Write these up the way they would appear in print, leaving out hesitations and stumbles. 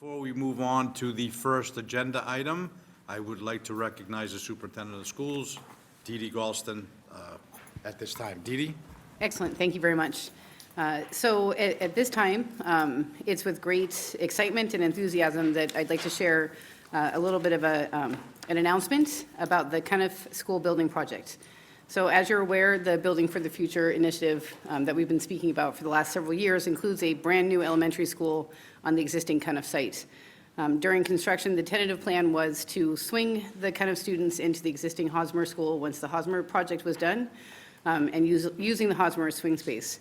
Before we move on to the first agenda item, I would like to recognize the superintendent of the schools, Dee Dee Galston, at this time. Dee Dee? Excellent, thank you very much. So at this time, it's with great excitement and enthusiasm that I'd like to share a little bit of an announcement about the Cuniff School Building Project. So as you're aware, the Building for the Future initiative that we've been speaking about for the last several years includes a brand-new elementary school on the existing Cuniff site. During construction, the tentative plan was to swing the Cuniff students into the existing Hosmer School once the Hosmer project was done, and using the Hosmer swing space.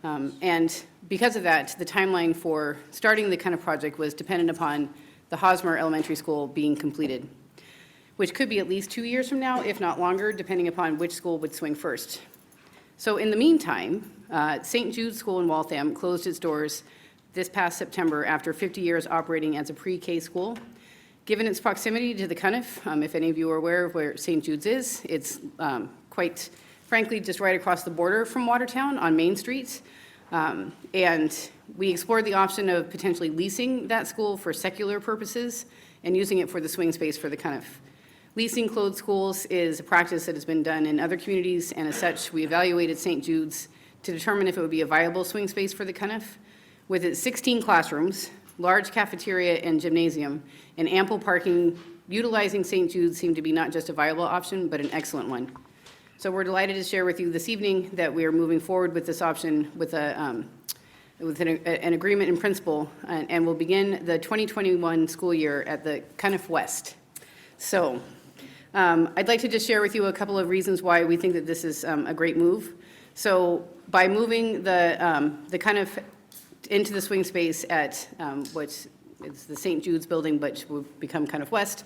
And because of that, the timeline for starting the Cuniff project was dependent upon the Hosmer Elementary School being completed, which could be at least 2 years from now, if not longer, depending upon which school would swing first. So in the meantime, St. Jude's School in Waltham closed its doors this past September after 50 years operating as a pre-K school. Given its proximity to the Cuniff, if any of you are aware of where St. Jude's is, it's quite frankly just right across the border from Watertown on Main Street. And we explored the option of potentially leasing that school for secular purposes and using it for the swing space for the Cuniff. Leasing closed schools is a practice that has been done in other communities, and as such, we evaluated St. Jude's to determine if it would be a viable swing space for the Cuniff. With its 16 classrooms, large cafeteria and gymnasium, and ample parking, utilizing St. Jude's seemed to be not just a viable option, but an excellent one. So we're delighted to share with you this evening that we are moving forward with this option with an agreement in principle, and will begin the 2021 school year at the Cuniff West. So I'd like to just share with you a couple of reasons why we think that this is a great move. So by moving the Cuniff into the swing space at which is the St. Jude's building, but will become Cuniff West,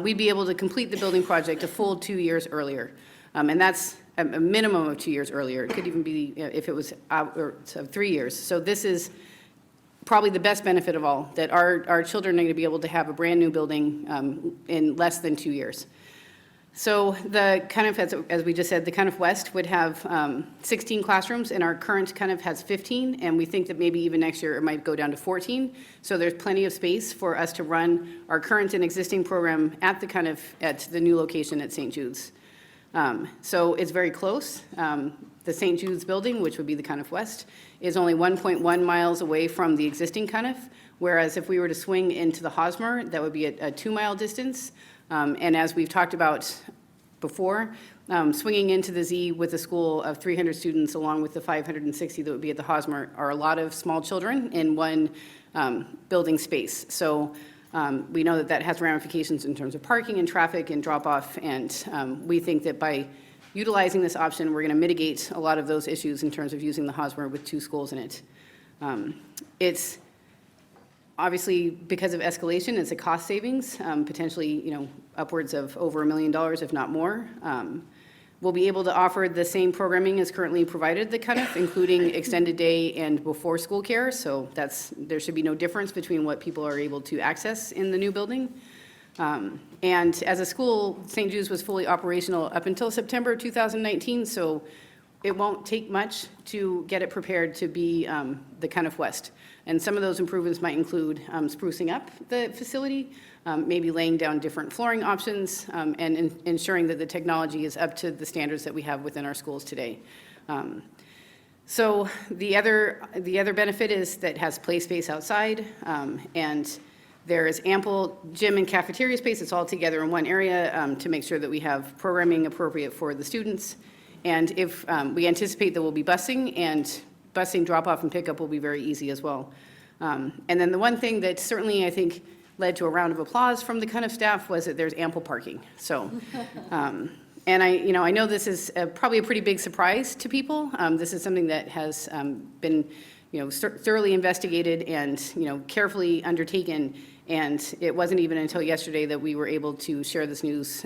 we'd be able to complete the building project a full 2 years earlier. And that's a minimum of 2 years earlier. It could even be if it was 3 years. So this is probably the best benefit of all, that our children are going to be able to have a brand-new building in less than 2 years. So the Cuniff, as we just said, the Cuniff West would have 16 classrooms, and our current Cuniff has 15, and we think that maybe even next year it might go down to 14. So there's plenty of space for us to run our current and existing program at the Cuniff at the new location at St. Jude's. So it's very close. The St. Jude's building, which would be the Cuniff West, is only 1.1 miles away from the existing Cuniff, whereas if we were to swing into the Hosmer, that would be a 2-mile distance. And as we've talked about before, swinging into the Z with a school of 300 students along with the 560 that would be at the Hosmer are a lot of small children in one building space. So we know that that has ramifications in terms of parking and traffic and drop-off, and we think that by utilizing this option, we're going to mitigate a lot of those issues in terms of using the Hosmer with 2 schools in it. It's obviously, because of escalation, it's a cost savings, potentially, upwards of over $1 million, if not more. We'll be able to offer the same programming as currently provided at the Cuniff, including extended day and before school care. So there should be no difference between what people are able to access in the new building. And as a school, St. Jude's was fully operational up until September 2019. So it won't take much to get it prepared to be the Cuniff West. And some of those improvements might include sprucing up the facility, maybe laying down different flooring options, and ensuring that the technology is up to the standards that we have within our schools today. So the other benefit is that it has play space outside, and there is ample gym and cafeteria space. It's all together in one area to make sure that we have programming appropriate for the students. And if we anticipate that we'll be busing, and busing drop-off and pickup will be very easy as well. And then the one thing that certainly I think led to a round of applause from the Cuniff staff was that there's ample parking. So, and I know this is probably a pretty big surprise to people. This is something that has been, thoroughly investigated and, carefully undertaken. And it wasn't even until yesterday that we were able to share this news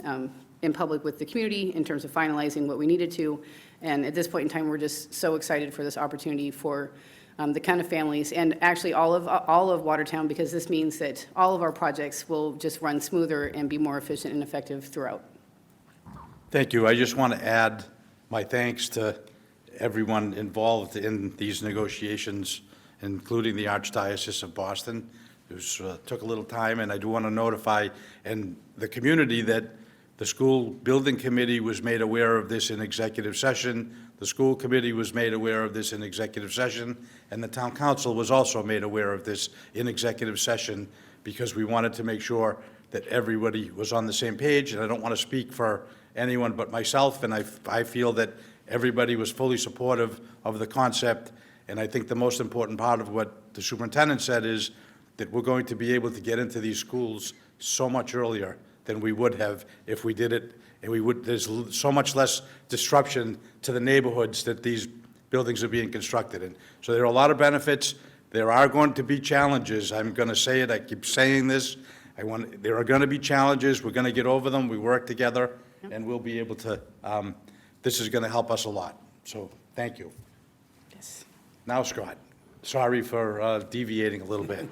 in public with the community in terms of finalizing what we needed to. And at this point in time, we're just so excited for this opportunity for the Cuniff families, and actually all of Watertown, because this means that all of our projects will just run smoother and be more efficient and effective throughout. Thank you. I just want to add my thanks to everyone involved in these negotiations, including the Archdiocese of Boston. It was, took a little time, and I do want to notify and the community that the school building committee was made aware of this in executive session, the school committee was made aware of this in executive session, and the town council was also made aware of this in executive session, because we wanted to make sure that everybody was on the same page, and I don't want to speak for anyone but myself, and I feel that everybody was fully supportive of the concept, and I think the most important part of what the superintendent said is that we're going to be able to get into these schools so much earlier than we would have if we did it, and there's so much less disruption to the neighborhoods that these buildings are being constructed in. So there are a lot of benefits. There are going to be challenges. I'm going to say it. I keep saying this. There are going to be challenges. We're going to get over them. We work together, and we'll be able to, this is going to help us a lot. So thank you. Yes. Now, Scott, sorry for deviating a little bit.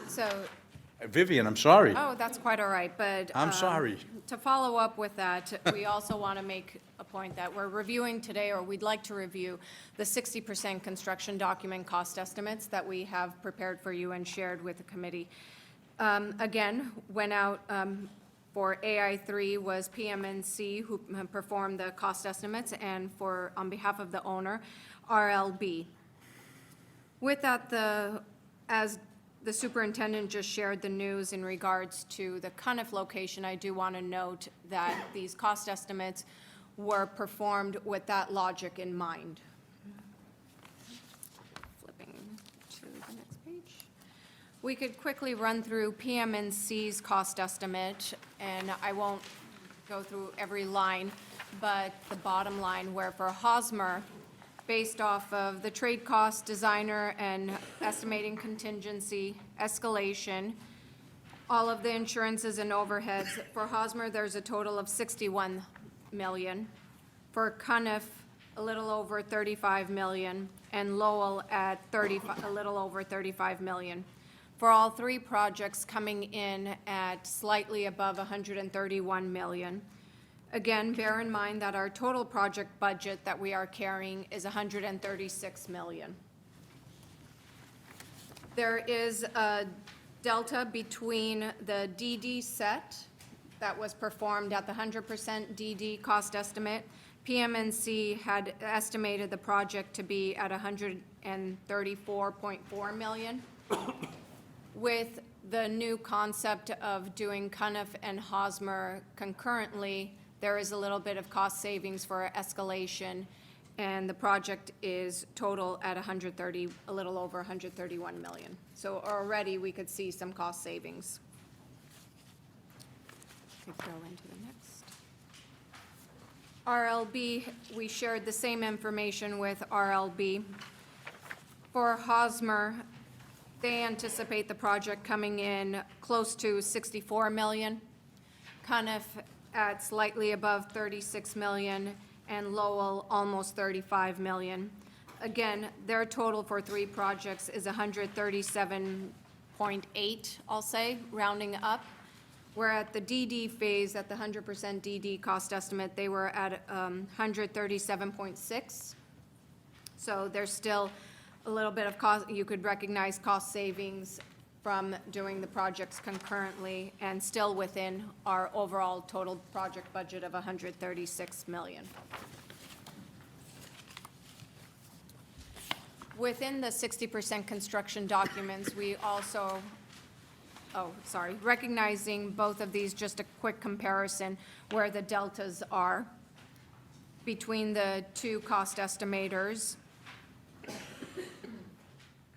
So, Vivian, I'm sorry. oh, that's quite all right, but. I'm sorry. To follow up with that, we also want to make a point that we're reviewing today, or we'd like to review, the 60% construction document cost estimates that we have prepared for you and shared with the committee. Again, went out for AI3 was PMNC who performed the cost estimates, and on behalf of the owner, RLB. With that, as the superintendent just shared the news in regards to the Cuniff location, I do want to note that these cost estimates were performed with that logic in mind. Flipping to the next page. We could quickly run through PMNC's cost estimate, and I won't go through every line, but the bottom line, where for Hosmer, based off of the trade cost, designer, and estimating contingency, escalation, all of the insurances and overheads. For Hosmer, there's a total of 61 million. For Cuniff, a little over 35 million, and Lowell at a little over 35 million. For all three projects coming in at slightly above 131 million. Again, bear in mind that our total project budget that we are carrying is 136 million. There is a delta between the DD set that was performed at the 100% DD cost estimate. PMNC had estimated the project to be at 134.4 million. With the new concept of doing Cuniff and Hosmer concurrently, there is a little bit of cost savings for escalation, and the project is total at a little over 131 million. So already we could see some cost savings. Could go into the next. RLB, we shared the same information with RLB. For Hosmer, they anticipate the project coming in close to 64 million. Cuniff at slightly above 36 million, and Lowell almost 35 million. Again, their total for three projects is 137.8, I'll say, rounding up. Where at the DD phase, at the 100% DD cost estimate, they were at 137.6. So there's still a little bit of cost, you could recognize cost savings from doing the projects concurrently, and still within our overall total project budget of 136 million. Within the 60% construction documents, we also, recognizing both of these, just a quick comparison where the deltas are between the two cost estimators.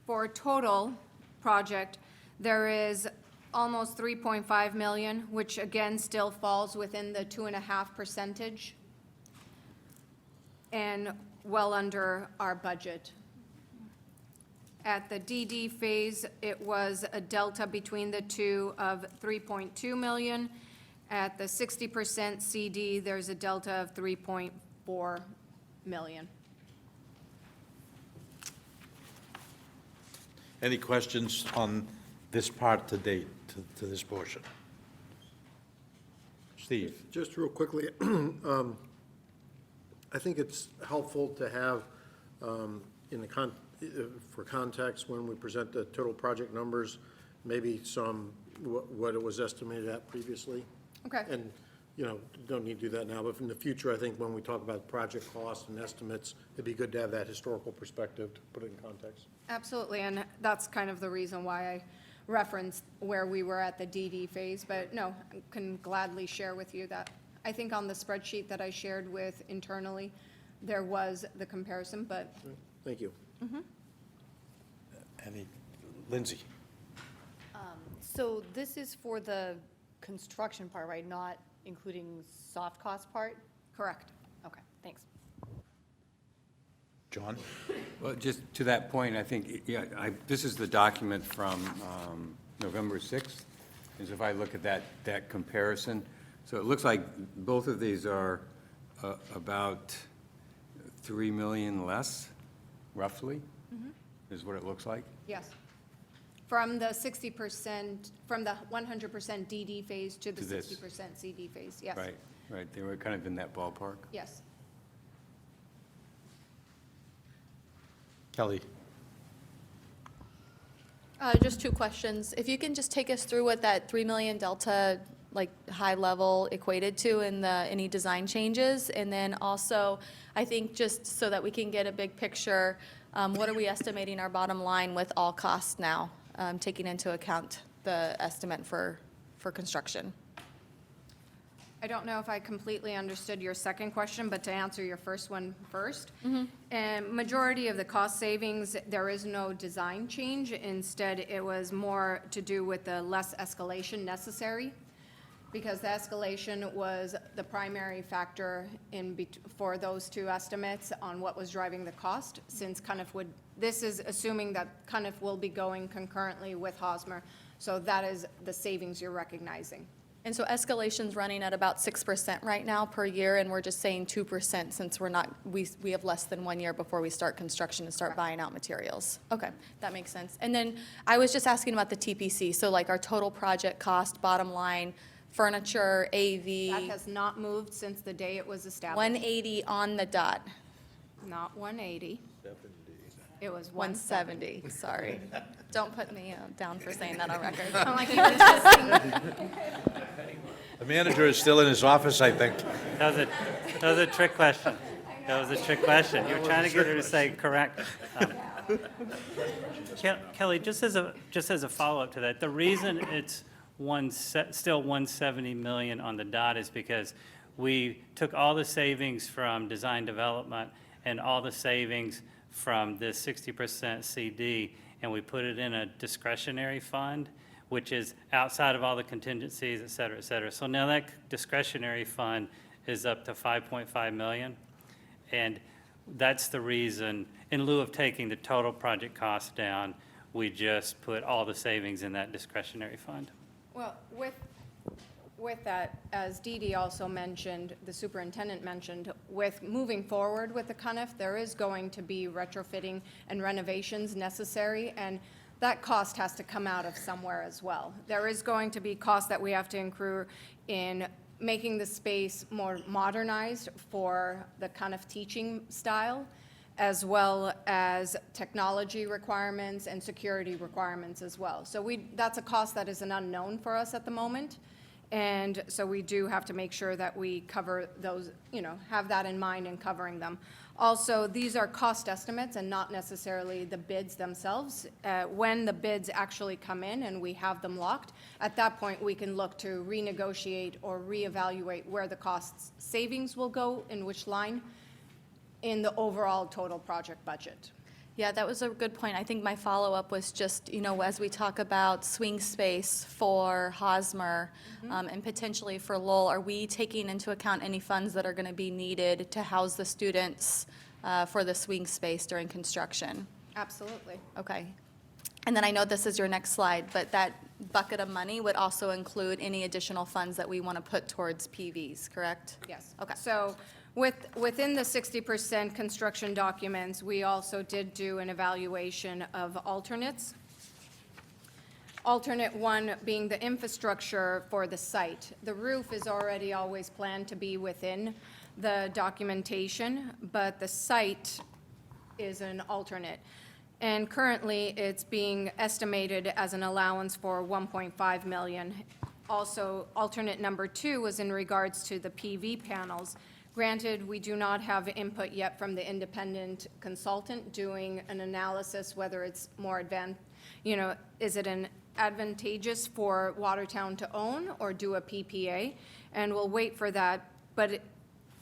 For total project, there is almost 3.5 million, which again still falls within the 2.5%, and well under our budget. At the DD phase, it was a delta between the two of 3.2 million. At the 60% CD, there's a delta of 3.4 million. Any questions on this part to date, to this portion? Steve? Just real quickly, I think it's helpful to have, in the for context, when we present the total project numbers, maybe some, what it was estimated at previously. Okay. And, don't need to do that now, but in the future, I think when we talk about project costs and estimates, it'd be good to have that historical perspective to put it in context. Absolutely, and that's kind of the reason why I referenced where we were at the DD phase, but no, I can gladly share with you that. I think on the spreadsheet that I shared with internally, there was the comparison, but Thank you. Any, Lindsay? So this is for the construction part, right? Not including soft cost part? correct. Okay, thanks. John? Well, just to that point, I think, yeah, this is the document from November 6th, is if I look at that comparison. So it looks like both of these are about 3 million less, roughly, is what it looks like. Yes. From the 60%, from the 100% DD phase to the To this. 60% CD phase, yes. Right, they were kind of in that ballpark. Yes. Kelly? Just two questions. If you can just take us through what that 3 million delta, like, high level equated to in any design changes? And then also, I think just so that we can get a big picture, what are we estimating our bottom line with all costs now, taking into account the estimate for construction? I don't know if I completely understood your second question, but to answer your first one first. And majority of the cost savings, there is no design change. Instead, it was more to do with the less escalation necessary, because the escalation was the primary factor for those two estimates on what was driving the cost, since Cuniff this is assuming that Cuniff will be going concurrently with Hosmer. So that is the savings you're recognizing. And so escalation's running at about 6% right now per year, and we're just saying 2% since we have less than 1 year before we start construction and start buying out materials. Okay, that makes sense. And then I was just asking about the TPC, so like our total project cost, bottom line, furniture, AV. That has not moved since the day it was established. 180 on the dot. Not 180. It was 170. 170, sorry. Don't put me down for saying that on record. I'm like, you were testing. The manager is still in his office, I think. That was a trick question. That was a trick question. You were trying to get her to say correct. Kelly, just as a follow-up to that, the reason it's still 170 million on the dot is because we took all the savings from design development and all the savings from this 60% CD, and we put it in a discretionary fund, which is outside of all the contingencies, et cetera, et cetera. So now that discretionary fund is up to 5.5 million. And that's the reason, in lieu of taking the total project cost down, we just put all the savings in that discretionary fund. Well, with that, as Dee Dee also mentioned, the superintendent mentioned, with moving forward with the Cuniff, there is going to be retrofitting and renovations necessary, and that cost has to come out of somewhere as well. There is going to be costs that we have to incur in making the space more modernized for the Cuniff teaching style, as well as technology requirements and security requirements as well. So that's a cost that is an unknown for us at the moment. And so we do have to make sure that we cover those, have that in mind in covering them. Also, these are cost estimates and not necessarily the bids themselves. When the bids actually come in and we have them locked, at that point, we can look to renegotiate or reevaluate where the cost savings will go, in which line, in the overall total project budget. Yeah, that was a good point. I think my follow-up was just, as we talk about swing space for Hosmer and potentially for Lowell, are we taking into account any funds that are going to be needed to house the students for the swing space during construction? Absolutely. Okay. And then I know this is your next slide, but that bucket of money would also include any additional funds that we want to put towards PVs, correct? Yes. Okay. So within the 60% construction documents, we also did do an evaluation of alternates. Alternate one being the infrastructure for the site. The roof is already always planned to be within the documentation, but the site is an alternate. And currently, it's being estimated as an allowance for 1.5 million. Also, alternate number 2 was in regards to the PV panels. Granted, we do not have input yet from the independent consultant doing an analysis whether it's more advanced, is it an advantageous for Watertown to own or do a PPA? And we'll wait for that. But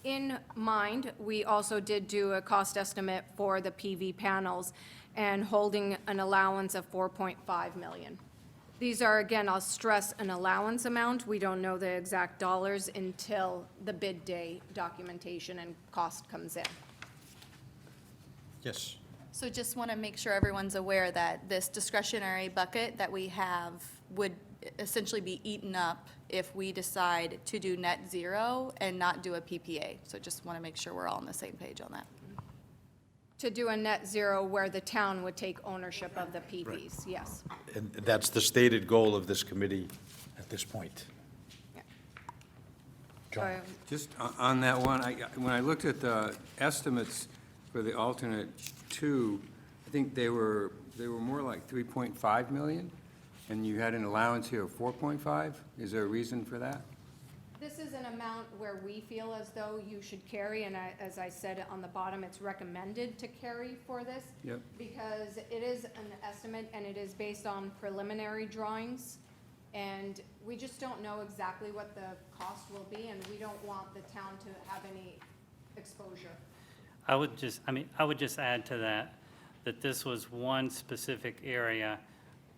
in mind, we also did do a cost estimate for the PV panels and holding an allowance of 4.5 million. These are, again, I'll stress, an allowance amount. We don't know the exact dollars until the bid day documentation and cost comes in. Yes. So just want to make sure everyone's aware that this discretionary bucket that we have would essentially be eaten up if we decide to do net zero and not do a PPA. So just want to make sure we're all on the same page on that. To do a net zero where the town would take ownership of the PVs, yes. And that's the stated goal of this committee at this point. John. Just on that one, when I looked at the estimates for the alternate 2, I think they were more like 3.5 million, and you had an allowance here of 4.5. Is there a reason for that? This is an amount where we feel as though you should carry, and as I said on the bottom, it's recommended to carry for this. Yep. Because it is an estimate and it is based on preliminary drawings. And we just don't know exactly what the cost will be, and we don't want the town to have any exposure. I would just add to that, that this was one specific area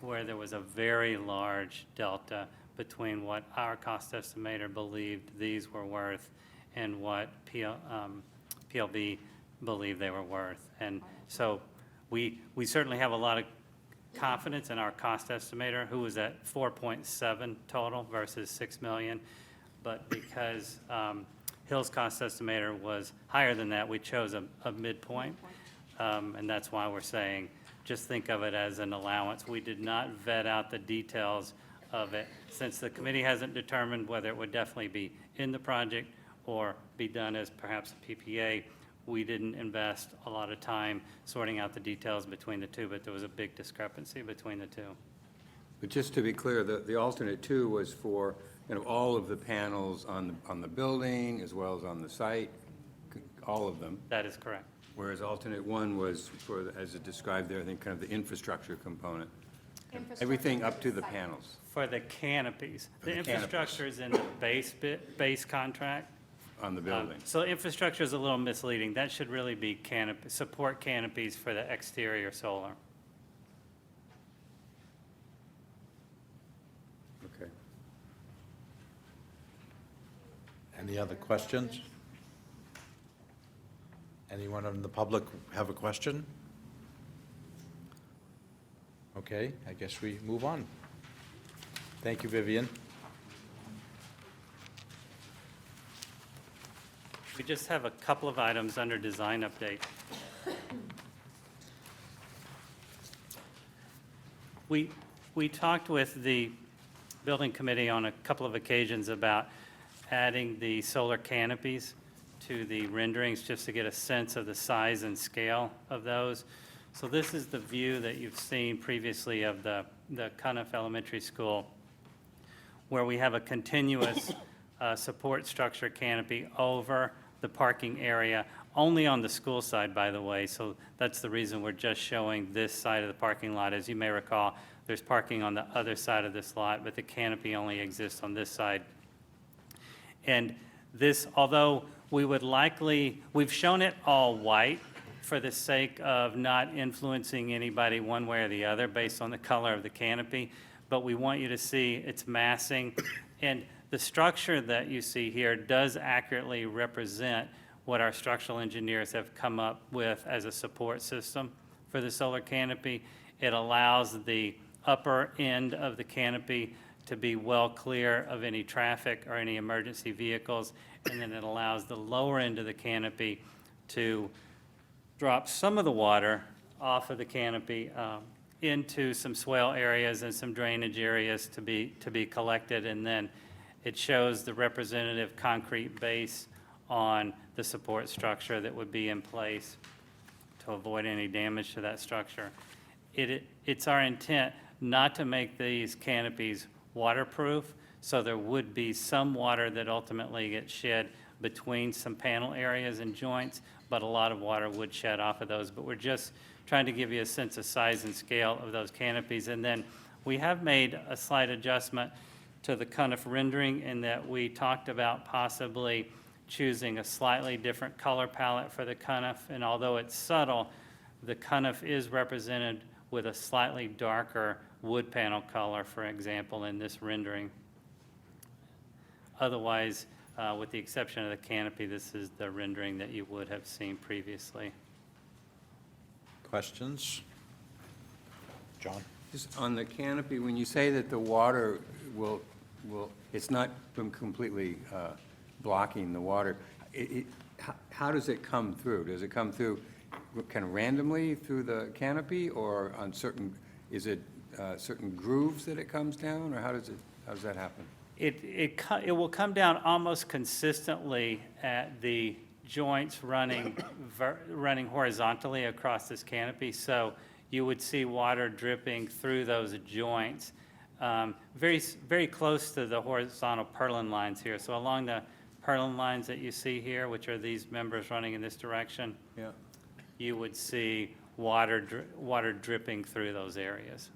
where there was a very large delta between what our cost estimator believed these were worth and what PLB believed they were worth. And so we certainly have a lot of confidence in our cost estimator, who was at 4.7 total versus 6 million. But because Hill's cost estimator was higher than that, we chose a midpoint. And that's why we're saying, just think of it as an allowance. We did not vet out the details of it, since the committee hasn't determined whether it would definitely be in the project or be done as perhaps a PPA. We didn't invest a lot of time sorting out the details between the two, but there was a big discrepancy between the two. But just to be clear, the alternate 2 was for all of the panels on the building as well as on the site, all of them. That is correct. Whereas alternate 1 was for, as it described there, I think, kind of the infrastructure component. Everything up to the panels. For the canopies. For The the infrastructure is in the base contract. On the building. So infrastructure is a little misleading. That should really be support canopies for the exterior solar. Okay. Any other questions? Anyone in the public have a question? Okay, I guess we move on. Thank you, Vivian. We just have a couple of items under design update. We talked with the building committee on a couple of occasions about adding the solar canopies to the renderings, just to get a sense of the size and scale of those. So this is the view that you've seen previously of the Cuniff Elementary School, where we have a continuous support structure canopy over the parking area, only on the school side, by the way. So that's the reason we're just showing this side of the parking lot. As you may recall, there's parking on the other side of this lot, but the canopy only exists on this side. And this, although we've shown it all white for the sake of not influencing anybody one way or the other based on the color of the canopy, but we want you to see its massing. And the structure that you see here does accurately represent what our structural engineers have come up with as a support system for the solar canopy. It allows the upper end of the canopy to be well clear of any traffic or any emergency vehicles, and then it allows the lower end of the canopy to drop some of the water off of the canopy into some swale areas and some drainage areas to be collected, and then it shows the representative concrete base on the support structure that would be in place to avoid any damage to that structure. It's our intent not to make these canopies waterproof, so there would be some water that ultimately gets shed between some panel areas and joints, but a lot of water would shed off of those. But we're just trying to give you a sense of size and scale of those canopies. And then we have made a slight adjustment to the Cunniff rendering in that we talked about possibly choosing a slightly different color palette for the Cunniff. And although it's subtle, the Cunniff is represented with a slightly darker wood panel color, for example, in this rendering. Otherwise, with the exception of the canopy, this is the rendering that you would have seen previously. Questions? John? Just on the canopy, when you say that the water will, it's not completely blocking the water, how does it come through? Does it come through kind of randomly through the canopy, or on certain, is it certain grooves that it comes down, or how does that happen? It will come down almost consistently at the joints running horizontally across this canopy. So you would see water dripping through those joints, very close to the horizontal purlin lines here. So along the purlin lines that you see here, which are these members running in this direction, Yeah. you would see water dripping through those areas.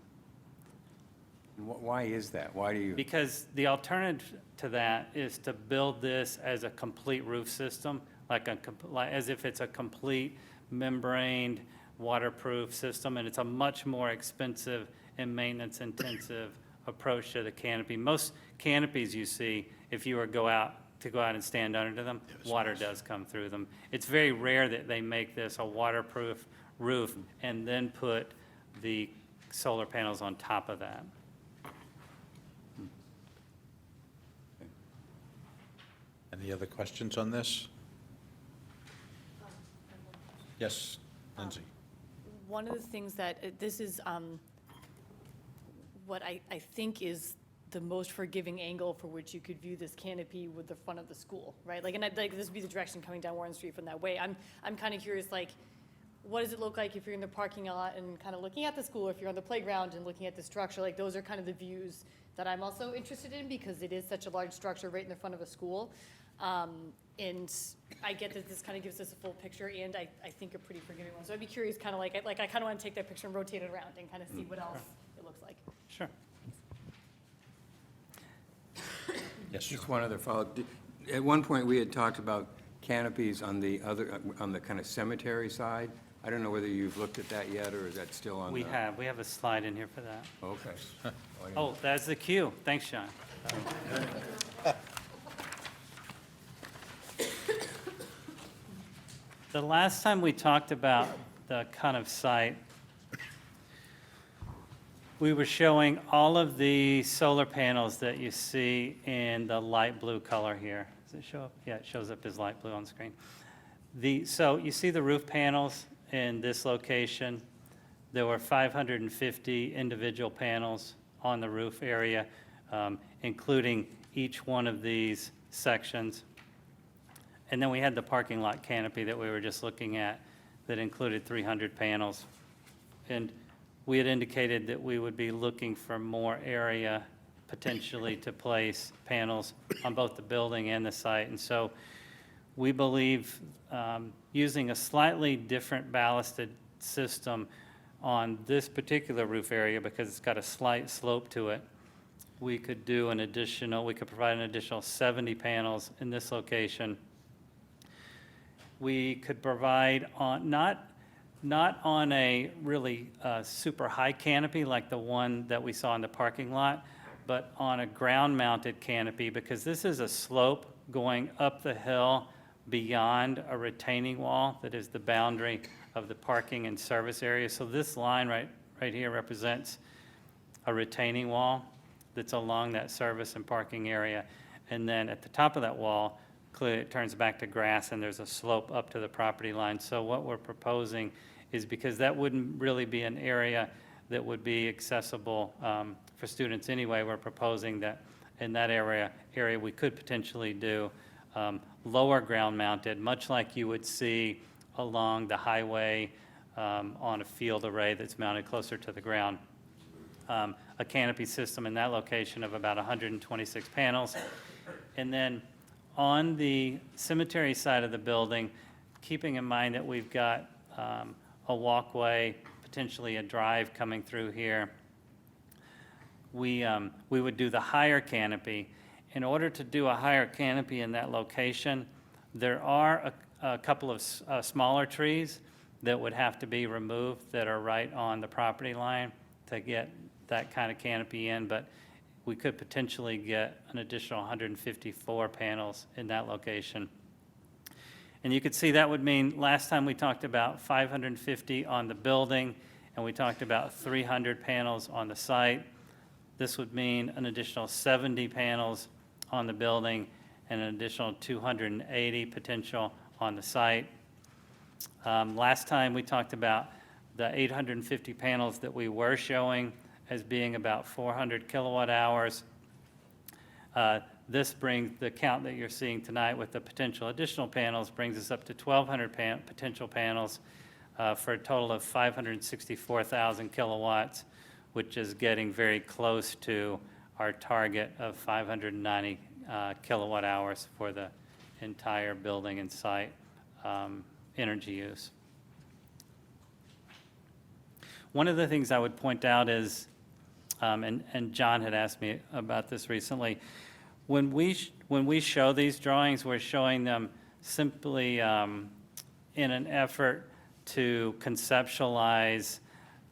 And why is that? Why do you? Because the alternative to that is to build this as a complete roof system, as if it's a complete membraned, waterproof system, and it's a much more expensive and maintenance-intensive approach to the canopy. Most canopies you see, if you were to go out and stand under them, water does come through them. It's very rare that they make this a waterproof roof and then put the solar panels on top of that. Any other questions on this? Yes, Lindsay? One of the things that, this is what I think is the most forgiving angle for which you could view this canopy with the front of the school, right? Like, and this would be the direction coming down Warren Street from that way. I'm kind of curious, like, what does it look like if you're in the parking lot and kind of looking at the school, if you're on the playground and looking at the structure? Like, those are kind of the views that I'm also interested in, because it is such a large structure right in the front of a school. And I get that this kind of gives us a full picture, and I think a pretty forgiving one. So I'd be curious, kind of like I kind of want to take that picture and rotate it around and kind of see what else it looks like. Sure. Yes, sir. Just one other follow-up. At one point, we had talked about canopies on the kind of cemetery side. I don't know whether you've looked at that yet, or is that still on the? We have a slide in here for that. Okay. Oh, that's the cue. Thanks, Sean. The last time we talked about the kind of site, we were showing all of the solar panels that you see in the light blue color here. Does it show up? Yeah, it shows up as light blue on screen. So you see the roof panels in this location. There were 550 individual panels on the roof area, including each one of these sections. And then we had the parking lot canopy that we were just looking at that included 300 panels. And we had indicated that we would be looking for more area potentially to place panels on both the building and the site. And so we believe using a slightly different ballasted system on this particular roof area, because it's got a slight slope to it, we could provide an additional 70 panels in this location. We could provide not on a really super high canopy like the one that we saw in the parking lot, but on a ground-mounted canopy, because this is a slope going up the hill beyond a retaining wall that is the boundary of the parking and service area. So this line right here represents a retaining wall that's along that service and parking area. And then at the top of that wall, clearly it turns back to grass, and there's a slope up to the property line. So what we're proposing is, because that wouldn't really be an area that would be accessible for students anyway. We're proposing that in that area we could potentially do lower ground mounted, much like you would see along the highway on a field array that's mounted closer to the ground. A canopy system in that location of about 126 panels. And then on the cemetery side of the building, keeping in mind that we've got a walkway, potentially a drive coming through here, we would do the higher canopy. In order to do a higher canopy in that location, there are a couple of smaller trees that would have to be removed that are right on the property line to get that kind of canopy in, but we could potentially get an additional 154 panels in that location. And you could see that would mean, last time we talked about 550 on the building, and we talked about 300 panels on the site. This would mean an additional 70 panels on the building and an additional 280 potential on the site. Last time we talked about the 850 panels that we were showing as being about 400 kilowatt hours. This brings the count that you're seeing tonight with the potential additional panels brings us up to 1,200 potential panels for a total of 564,000 kilowatts, which is getting very close to our target of 590 kilowatt hours for the entire building and site energy use. One of the things I would point out is, and John had asked me about this recently, when we show these drawings, we're showing them simply in an effort to conceptualize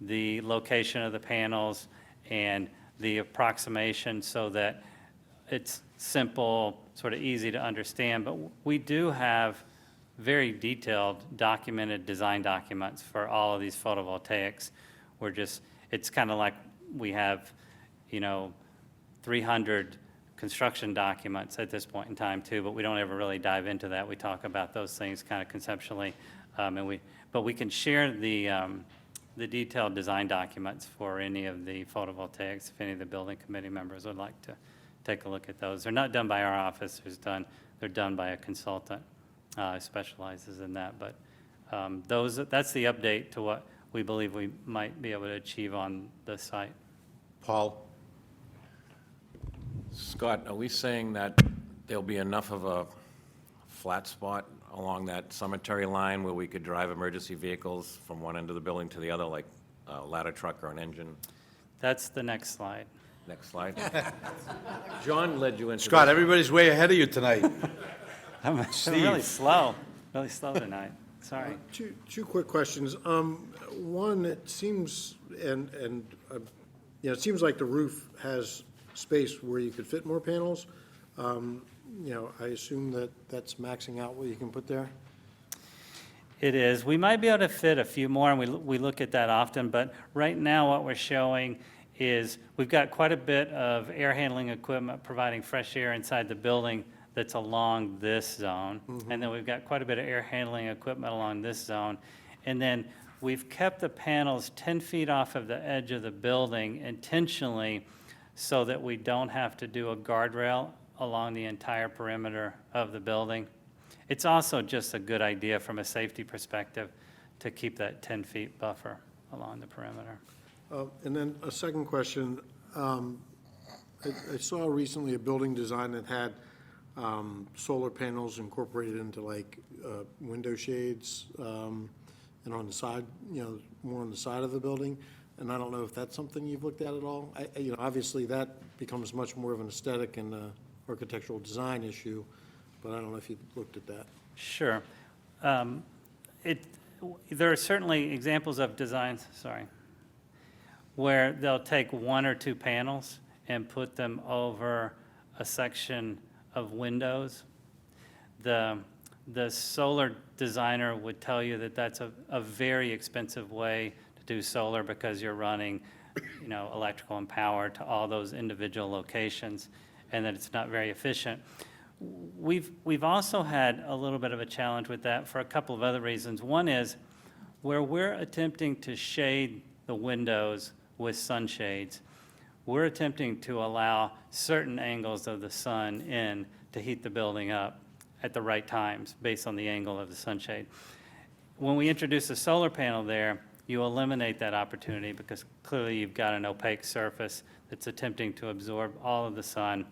the location of the panels and the approximation so that it's simple, sort of easy to understand. But we do have very detailed documented design documents for all of these photovoltaics. It's kind of like we have, 300 construction documents at this point in time too, but we don't ever really dive into that. We talk about those things kind of conceptually, but we can share the detailed design documents for any of the photovoltaics if any of the building committee members would like to take a look at those. They're not done by our office. They're done by a consultant who specializes in that. But that's the update to what we believe we might be able to achieve on the site. Paul? Scott, are we saying that there'll be enough of a flat spot along that cemetery line where we could drive emergency vehicles from one end of the building to the other, like a ladder truck or an engine? That's the next slide. Next slide. John led you into Scott, this. everybody's way ahead of you tonight. I'm really slow tonight. Sorry. Two quick questions. One, it seems, it seems like the roof has space where you could fit more panels. I assume that that's maxing out what you can put there? It is. We might be able to fit a few more, and we look at that often, but right now what we're showing is we've got quite a bit of air handling equipment providing fresh air inside the building that's along this zone. And then we've got quite a bit of air handling equipment along this zone. And then we've kept the panels 10 feet off of the edge of the building intentionally so that we don't have to do a guardrail along the entire perimeter of the building. It's also just a good idea from a safety perspective to keep that 10 feet buffer along the perimeter. And then a second question. I saw recently a building design that had solar panels incorporated into like window shades and on the side, more on the side of the building. And I don't know if that's something you've looked at all. Obviously that becomes much more of an aesthetic and architectural design issue, but I don't know if you've looked at that. Sure. There are certainly examples of designs, where they'll take one or two panels and put them over a section of windows. The solar designer would tell you that that's a very expensive way to do solar because you're running, electrical and power to all those individual locations, and that it's not very efficient. We've also had a little bit of a challenge with that for a couple of other reasons. One is where we're attempting to shade the windows with sunshades. We're attempting to allow certain angles of the sun in to heat the building up at the right times based on the angle of the sunshade. When we introduce a solar panel there, you eliminate that opportunity because clearly you've got an opaque surface that's attempting to absorb all of the sun.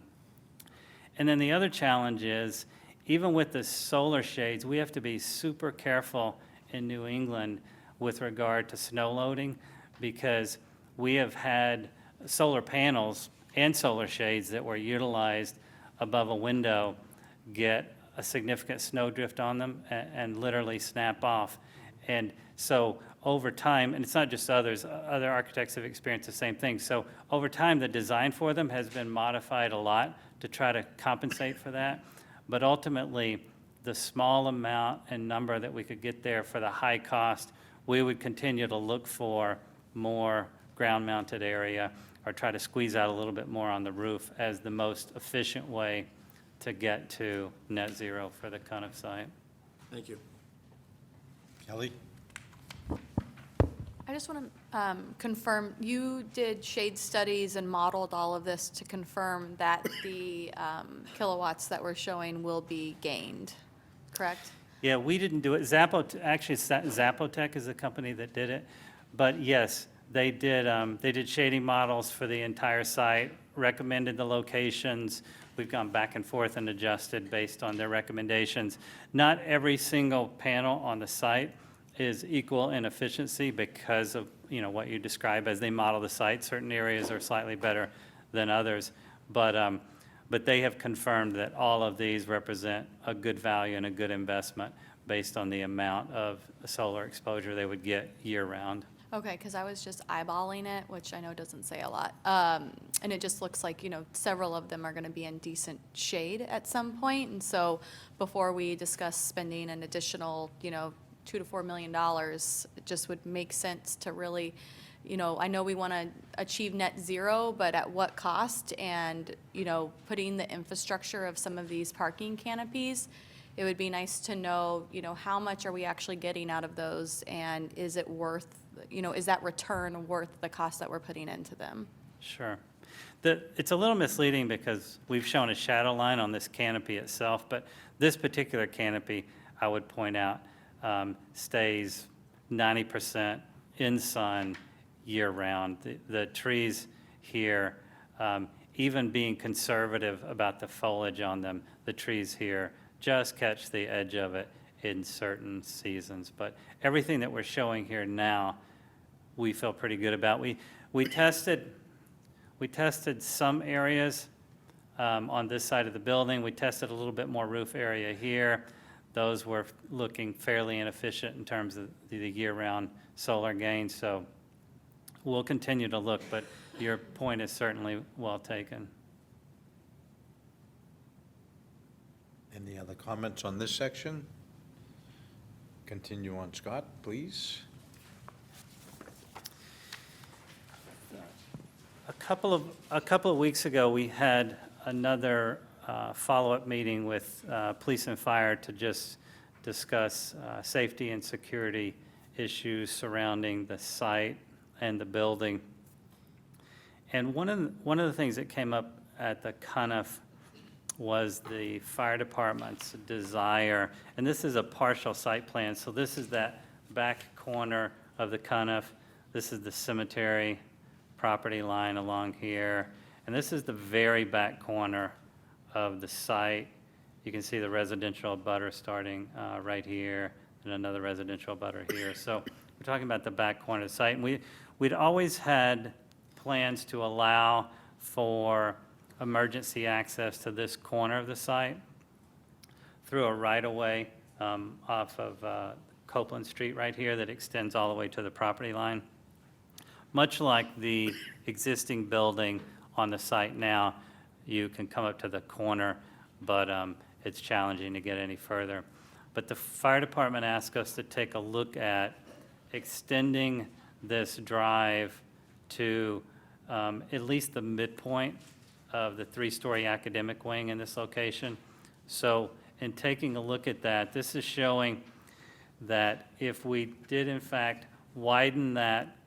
And then the other challenge is, even with the solar shades, we have to be super careful in New England with regard to snow loading, because we have had solar panels and solar shades that were utilized above a window get a significant snow drift on them and literally snap off. And so over time, and it's not just others, other architects have experienced the same thing. So over time, the design for them has been modified a lot to try to compensate for that. But ultimately, the small amount and number that we could get there for the high cost, we would continue to look for more ground-mounted area or try to squeeze out a little bit more on the roof as the most efficient way to get to net zero for the Cuniff site. Thank you. Kelly? I just want to confirm, you did shade studies and modeled all of this to confirm that the kilowatts that we're showing will be gained, correct? Yeah, we didn't do it. Actually, Zapotec is the company that did it. But yes, they did shading models for the entire site, recommended the locations. We've gone back and forth and adjusted based on their recommendations. Not every single panel on the site is equal in efficiency because of, what you describe as they model the site. Certain areas are slightly better than others. But they have confirmed that all of these represent a good value and a good investment based on the amount of solar exposure they would get year-round. Okay, because I was just eyeballing it, which I know doesn't say a lot. And it just looks like, several of them are going to be in decent shade at some point. And so before we discuss spending an additional, $2 to $4 million, it just would make sense to really, I know we want to achieve net zero, but at what cost? And, putting the infrastructure of some of these parking canopies, it would be nice to know, how much are we actually getting out of those? And is it worth, is that return worth the cost that we're putting into them? Sure. It's a little misleading because we've shown a shadow line on this canopy itself, but this particular canopy, I would point out, stays 90% in sun year-round. The trees here, even being conservative about the foliage on them, the trees here just catch the edge of it in certain seasons. But everything that we're showing here now, we feel pretty good about. We tested some areas on this side of the building. We tested a little bit more roof area here. Those were looking fairly inefficient in terms of the year-round solar gain. So we'll continue to look, but your point is certainly well taken. Any other comments on this section? Continue on, Scott, please. A couple of weeks ago, we had another follow-up meeting with police and fire to just discuss safety and security issues surrounding the site and the building. And one of the things that came up at the Cuniff was the fire department's desire, and this is a partial site plan, so this is that back corner of the Cuniff. This is the cemetery property line along here, and this is the very back corner of the site. You can see the residential abutter starting right here, and another residential abutter here. So we're talking about the back corner of the site, and we'd always had plans to allow for emergency access to this corner of the site through a right-of-way off of Copeland Street right here that extends all the way to the property line. Much like the existing building on the site now, you can come up to the corner, but it's challenging to get any further. But the fire department asked us to take a look at extending this drive to at least the midpoint of the three-story academic wing in this location. So in taking a look at that, this is showing that if we did in fact widen that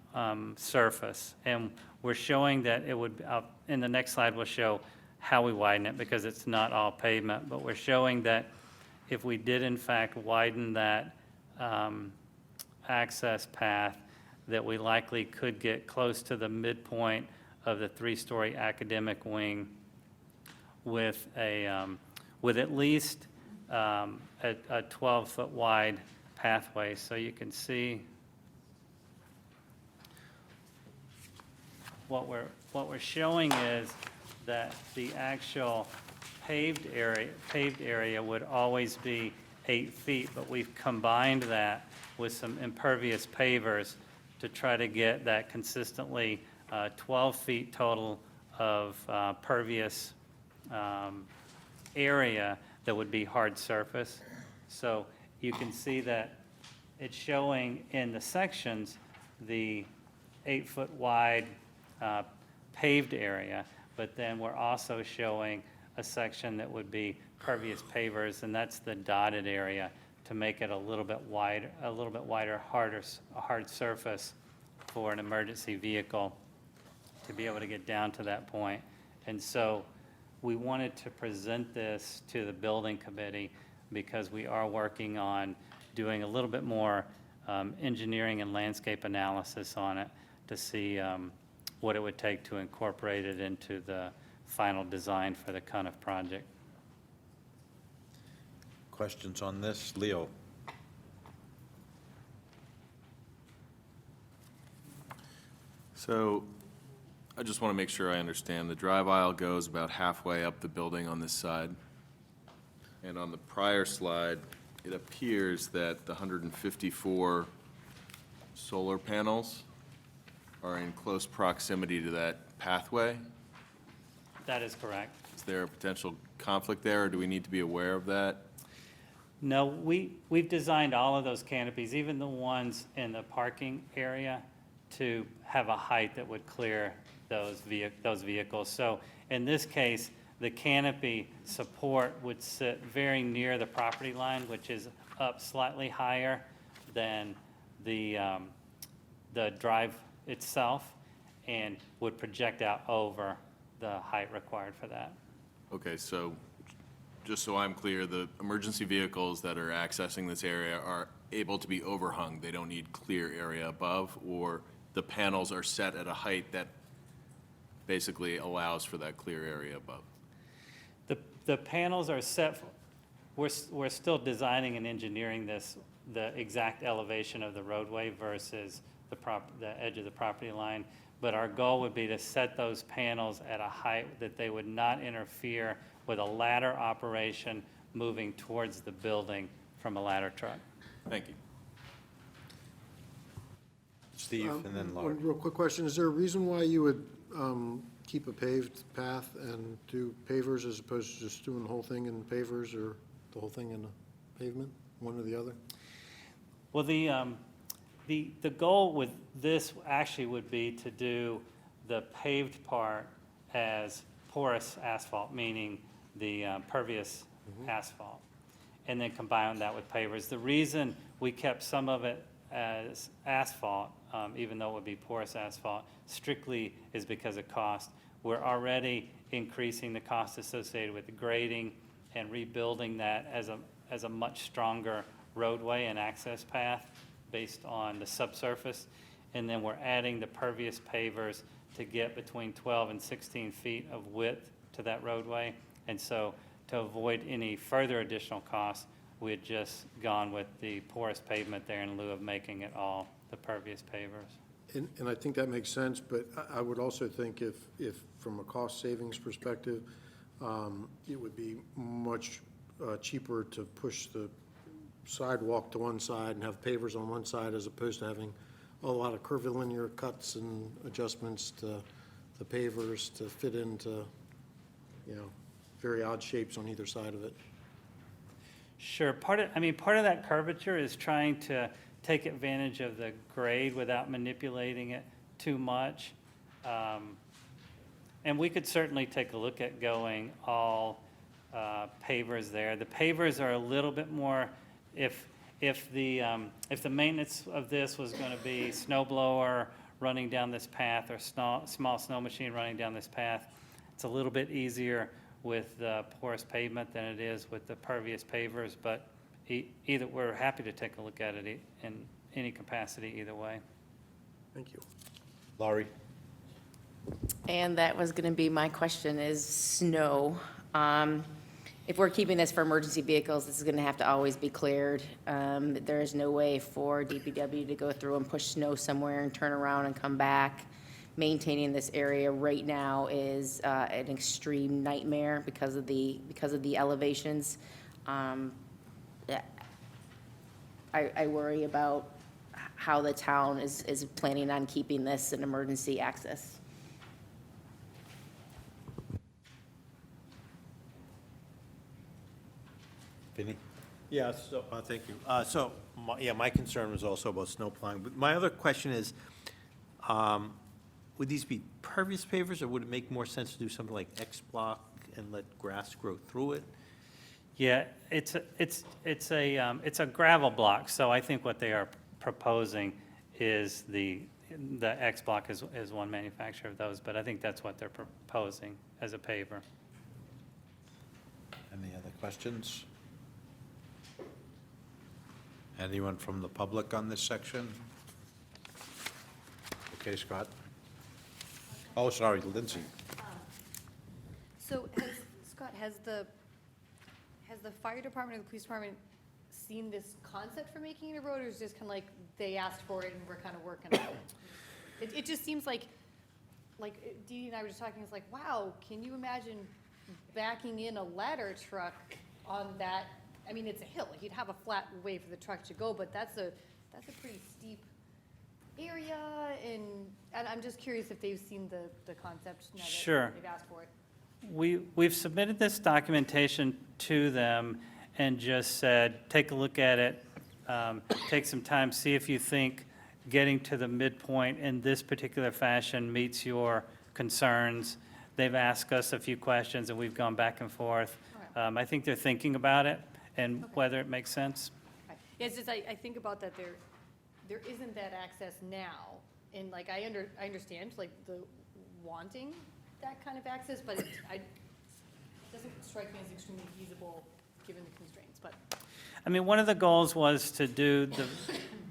surface. And we're showing that it would, in the next slide, we'll show how we widen it, because it's not all pavement. But we're showing that if we did in fact widen that access path, that we likely could get close to the midpoint of the three-story academic wing with at least a 12-foot wide pathway. So you can see what we're showing is that the actual paved area would always be 8 feet, but we've combined that with some impervious pavers to try to get that consistently 12 feet total of pervious area that would be hard surface. So you can see that it's showing in the sections the 8-foot wide paved area, but then we're also showing a section that would be pervious pavers, and that's the dotted area to make it a little bit wider, hard surface for an emergency vehicle to be able to get down to that point. And so we wanted to present this to the building committee because we are working on doing a little bit more engineering and landscape analysis on it to see what it would take to incorporate it into the final design for the Cuniff project. Questions on this? Leo? So I just want to make sure I understand. The drive aisle goes about halfway up the building on this side. And on the prior slide, it appears that the 154 solar panels are in close proximity to that pathway. That is correct. Is there a potential conflict there, or do we need to be aware of that? No, we've designed all of those canopies, even the ones in the parking area, to have a height that would clear those vehicles. So in this case, the canopy support would sit very near the property line, which is up slightly higher than the drive itself, and would project out over the height required for that. Okay, so just so I'm clear, the emergency vehicles that are accessing this area are able to be overhung. They don't need clear area above, or the panels are set at a height that basically allows for that clear area above? The panels are set, we're still designing and engineering this, the exact elevation of the roadway versus the edge of the property line. But our goal would be to set those panels at a height that they would not interfere with a ladder operation moving towards the building from a ladder truck. Thank you. Steve, and then Laura. One real quick question, is there a reason why you would keep a paved path and do pavers as opposed to just doing the whole thing in pavers, or the whole thing in a pavement, one or the other? Well, the goal with this actually would be to do the paved part as porous asphalt, meaning the pervious asphalt, and then combine that with pavers. The reason we kept some of it as asphalt, even though it would be porous asphalt, strictly is because of cost. We're already increasing the cost associated with the grading and rebuilding that as a much stronger roadway and access path based on the subsurface. And then we're adding the pervious pavers to get between 12 and 16 feet of width to that roadway. And so to avoid any further additional costs, we had just gone with the porous pavement there in lieu of making it all the pervious pavers. And I think that makes sense, but I would also think if from a cost savings perspective, it would be much cheaper to push the sidewalk to one side and have pavers on one side, as opposed to having a lot of curvilinear cuts and adjustments to the pavers to fit into, very odd shapes on either side of it. Sure. Part of that curvature is trying to take advantage of the grade without manipulating it too much. And we could certainly take a look at going all pavers there. The pavers are a little bit more, if the maintenance of this was going to be snow blower running down this path or small snow machine running down this path. It's a little bit easier with the porous pavement than it is with the pervious pavers, but either, we're happy to take a look at it in any capacity either way. Thank you. Laurie? And that was going to be my question, is snow. If we're keeping this for emergency vehicles, this is going to have to always be cleared. There is no way for DPW to go through and push snow somewhere and turn around and come back. Maintaining this area right now is an extreme nightmare because of the elevations. I worry about how the town is planning on keeping this an emergency access. Vinnie? Yeah, so, thank you. My concern was also about snow plowing, but my other question is, would these be pervious pavers, or would it make more sense to do something like X block and let grass grow through it? Yeah, it's a gravel block, so I think what they are proposing is the X block is one manufacturer of those, but I think that's what they're proposing as a paver. Any other questions? Anyone from the public on this section? Okay, Scott? Oh, sorry, Lindsay. So Scott, has the fire department or the police department seen this concept for making it a road, or is it just kind of like they asked for it and we're kind of working on it? It just seems like Dee Dee and I were just talking, it's like, wow, can you imagine backing in a ladder truck on that? I mean, it's a hill, you'd have a flat way for the truck to go, but that's a pretty steep area, and I'm just curious if they've seen the concept now Sure. that they've asked for it. We've submitted this documentation to them and just said, take a look at it, take some time, see if you think getting to the midpoint in this particular fashion meets your concerns. They've asked us a few questions, and we've gone back and forth. I think they're thinking about it and whether it makes sense. Right. Yeah, it's just, I think about that there isn't that access now, and like, I understand, like, the wanting that kind of access, but it doesn't strike me as extremely feasible, given the constraints, but. I mean, one of the goals was to do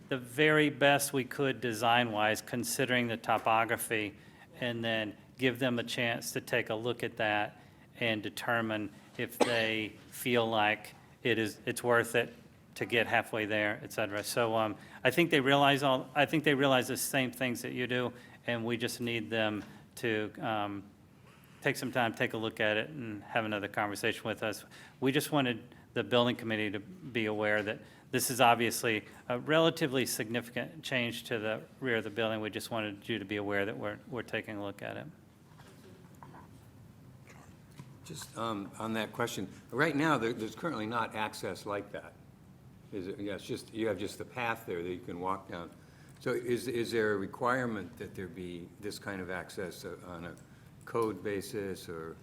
the very best we could design-wise, considering the topography, and then give them a chance to take a look at that and determine if they feel like it's worth it to get halfway there, et cetera. So I think they realize the same things that you do, and we just need them to take some time, take a look at it, and have another conversation with us. We just wanted the building committee to be aware that this is obviously a relatively significant change to the rear of the building. We just wanted you to be aware that we're taking a look at it. Just on that question, right now, there's currently not access like that. Is it? Yeah, it's just, you have just the path there that you can walk down. So is there a requirement that there be this kind of access on a code basis, or?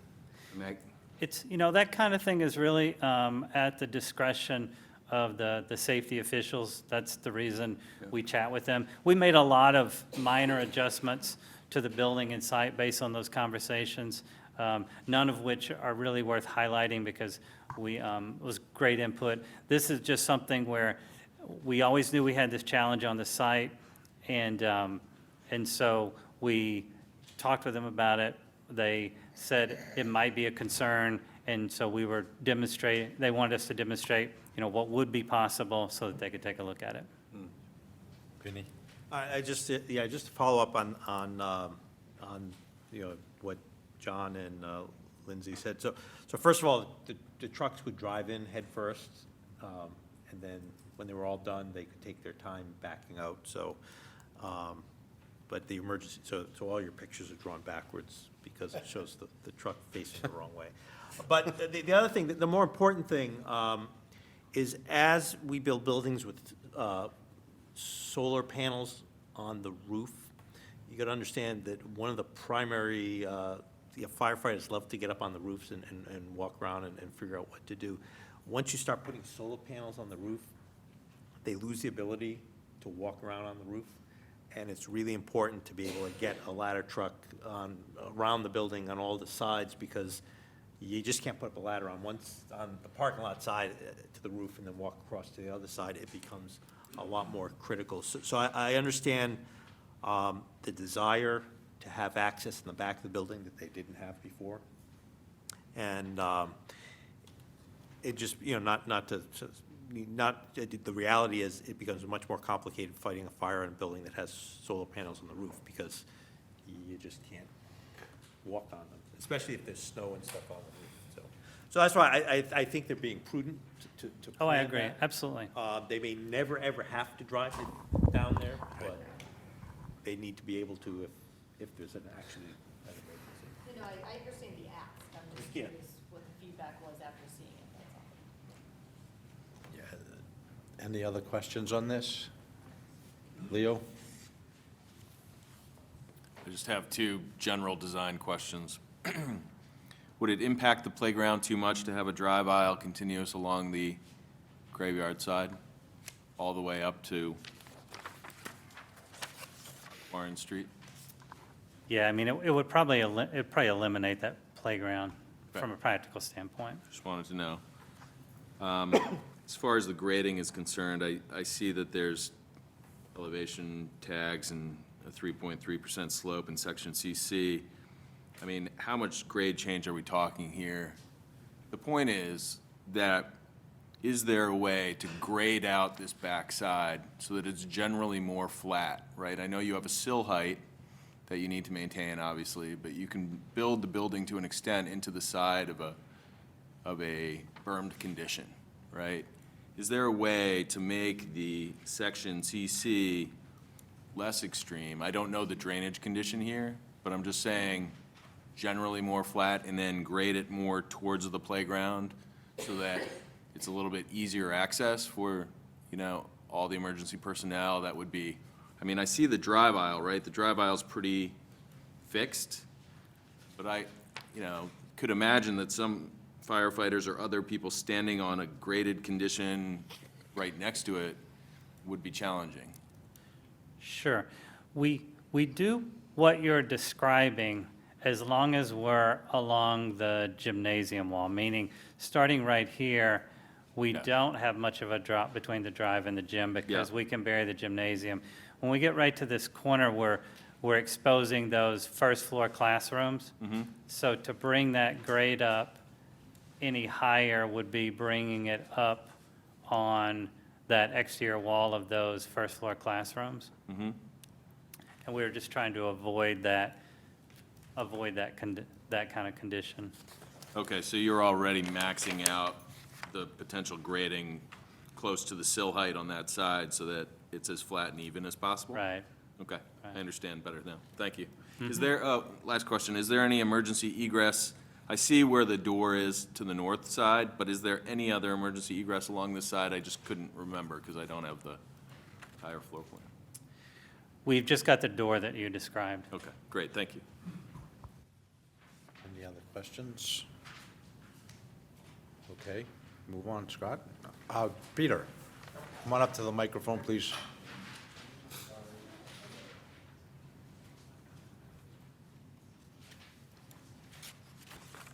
It's, that kind of thing is really at the discretion of the safety officials. That's the reason we chat with them. We made a lot of minor adjustments to the building and site based on those conversations, none of which are really worth highlighting because it was great input. This is just something where we always knew we had this challenge on the site, and so we talked with them about it. They said it might be a concern, and so we were they wanted us to demonstrate, what would be possible so that they could take a look at it. Vinnie? Just to follow up on what John and Lindsay said. So first of all, the trucks would drive in head first, and then when they were all done, they could take their time backing out. So, but the emergency, so all your pictures are drawn backwards because it shows the truck facing the wrong way. But the other thing, the more important thing, is as we build buildings with solar panels on the roof, you got to understand that one of the primary firefighters love to get up on the roofs and walk around and figure out what to do. Once you start putting solar panels on the roof, they lose the ability to walk around on the roof. and it's really important to be able to get a ladder truck around the building on all the sides, because you just can't put up a ladder on on the parking lot side to the roof and then walk across to the other side. It becomes a lot more critical. So I understand the desire to have access in the back of the building that they didn't have before. And it just, the reality is, it becomes much more complicated fighting a fire in a building that has solar panels on the roof, because you just can't walk on them, especially if there's snow and stuff on the roof. So that's why I think they're being prudent to Oh, I plan agree, that. absolutely. They may never, ever have to drive it down there, but they need to be able to if there's an actually an emergency. I understand the ask, I'm just Yeah. curious what the feedback was after seeing it, that's all. Yeah. Any other questions on this? Leo? I just have two general design questions. Would it impact the playground too much to have a drive aisle continuous along the graveyard side, all the way up to Warren Street? Yeah, I mean, it would probably, it'd probably eliminate that playground from a practical standpoint. Just wanted to know. As far as the grading is concerned, I see that there's elevation tags and a 3.3% slope in section CC. I mean, how much grade change are we talking here? The point is that, is there a way to grade out this backside so that it's generally more flat, right? I know you have a sill height that you need to maintain, obviously, but you can build the building to an extent into the side of a bermed condition, right? Is there a way to make the section CC less extreme? I don't know the drainage condition here, but I'm just saying generally more flat, and then grade it more towards the playground so that it's a little bit easier access for, all the emergency personnel. That would be, I mean, I see the drive aisle, right? The drive aisle's pretty fixed, but I, could imagine that some firefighters or other people standing on a graded condition right next to it would be challenging. Sure. We do what you're describing as long as we're along the gymnasium wall, meaning starting right here, we don't have much of a drop between the drive and the gym because we can bury the gymnasium. When we get right to this corner, we're exposing those first floor classrooms. So to bring that grade up any higher would be bringing it up on that exterior wall of those first floor classrooms. And we were just trying to avoid that kind of condition. Okay, so you're already maxing out the potential grading close to the sill height on that side so that it's as flat and even as possible? Right. Okay, I understand better now. Thank you. Is there, last question, is there any emergency egress? I see where the door is to the north side, but is there any other emergency egress along this side? I just couldn't remember because I don't have the entire floor plan. We've just got the door that you described. Okay, great, thank you. Any other questions? Okay, move on, Scott. Peter, come on up to the microphone, please.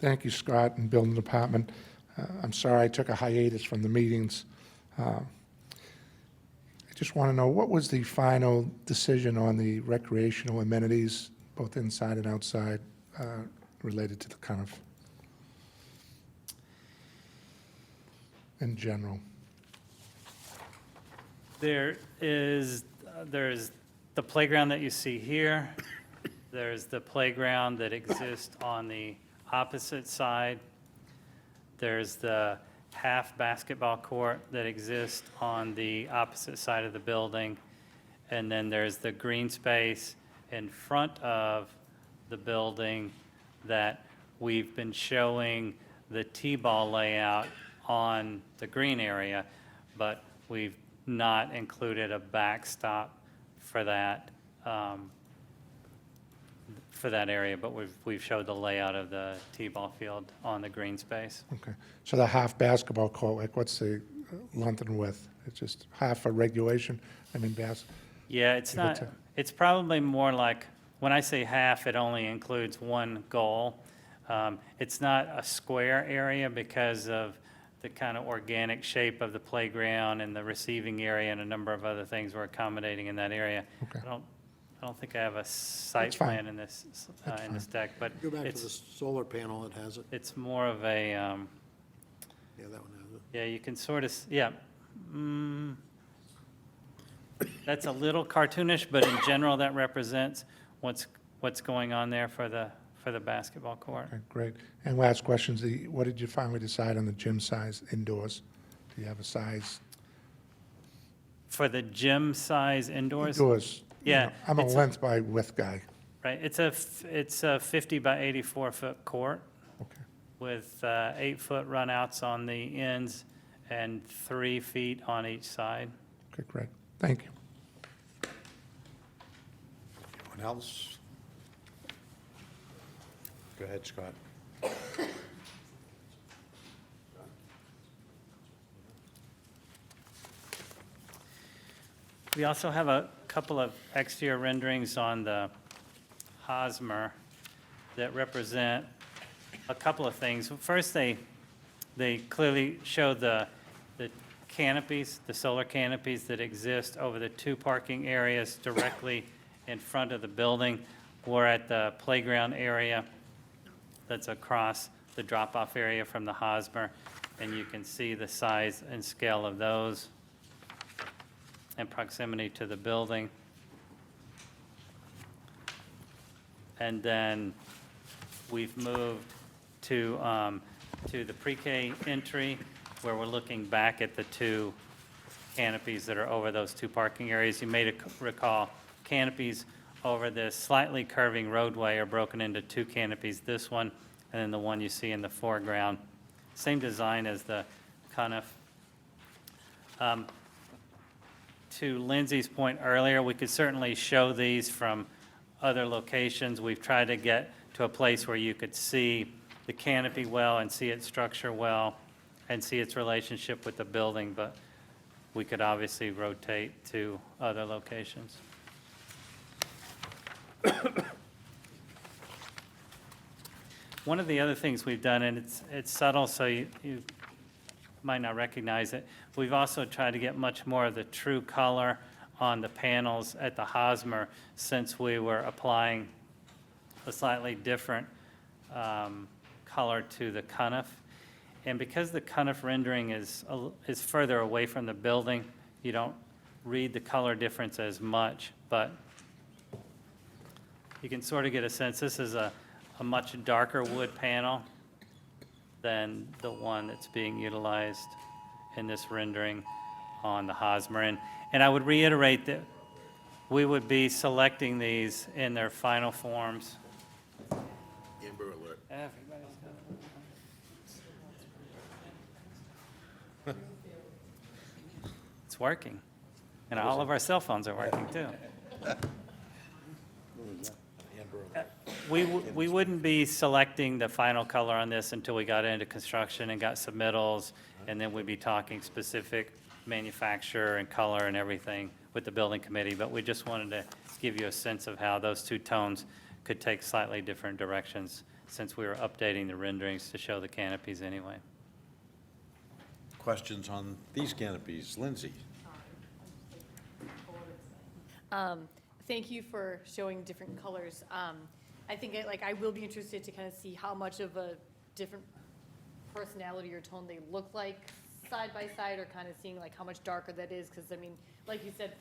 Thank you, Scott, and Building Department. I'm sorry I took a hiatus from the meetings. I just want to know, what was the final decision on the recreational amenities, both inside and outside, related to the kind of, in general? There's the playground that you see here. There's the playground that exists on the opposite side. There's the half basketball court that exists on the opposite side of the building. And then there's the green space in front of the building that we've been showing the T-ball layout on the green area, but we've not included a backstop for that area, but we've showed the layout of the T-ball field on the green space. Okay, so the half basketball court, like, what's the length and width? It's just half for regulation, Yeah, it's Give or not, take. it's probably more like, when I say half, it only includes one goal. It's not a square area because of the kind of organic shape of the playground and the receiving area and a number of other things we're accommodating in that area. Okay. I don't think I have a site That's fine. plan in this, in this deck, but Go back to the it's, solar panel, it has it. it's more of a, Yeah, that one has it. yeah, you can sort of, yeah. That's a little cartoonish, but in general, that represents what's going on there for the basketball court. Okay, great. And last questions, what did you finally decide on the gym size indoors? Do you have a size? For the gym size indoors? Indoors. you Yeah, know, I'm a it's- length by width guy. Right, it's a 50 by 84-foot court Okay, with 8-foot runouts on the ends and 3 feet on each side. okay, great. Thank you. Anyone else? Go ahead, Scott. We also have a couple of exterior renderings on the Hosmer that represent a couple of things. First, they clearly show the canopies, the solar canopies that exist over the 2 parking areas directly in front of the building. We're at the playground area that's across the drop-off area from the Hosmer, and you can see the size and scale of those and proximity to the building. And then we've moved to the pre-K entry, where we're looking back at the 2 canopies that are over those 2 parking areas. You may recall canopies over this slightly curving roadway are broken into 2 canopies, this one and then the one you see in the foreground. Same design as the Cuniff. To Lindsay's point earlier, we could certainly show these from other locations. We've tried to get to a place where you could see the canopy well and see its structure well and see its relationship with the building, but we could obviously rotate to other locations. One of the other things we've done, and it's subtle, so you might not recognize it, we've also tried to get much more of the true color on the panels at the Hosmer, since we were applying a slightly different color to the Cuniff. And because the Cuniff rendering is further away from the building, you don't read the color difference as much, but you can sort of get a sense. This is a much darker wood panel than the one that's being utilized in this rendering on the Hosmer. And I would reiterate that we would be selecting these in their final forms. Amber alert. Everybody's got it. It's working. And all of our cell phones are working, too. We wouldn't be selecting the final color on this until we got into construction and got submittals, and then we'd be talking specific manufacturer and color and everything with the building committee. But we just wanted to give you a sense of how those 2 tones could take slightly different directions, since we were updating the renderings to show the canopies anyway. Questions on these canopies? Lindsay? Thank you for showing different colors. I think I will be interested to kind of see how much of a different personality or tone they look like side by side, or kind of seeing like how much darker that is. Because I mean, like you said,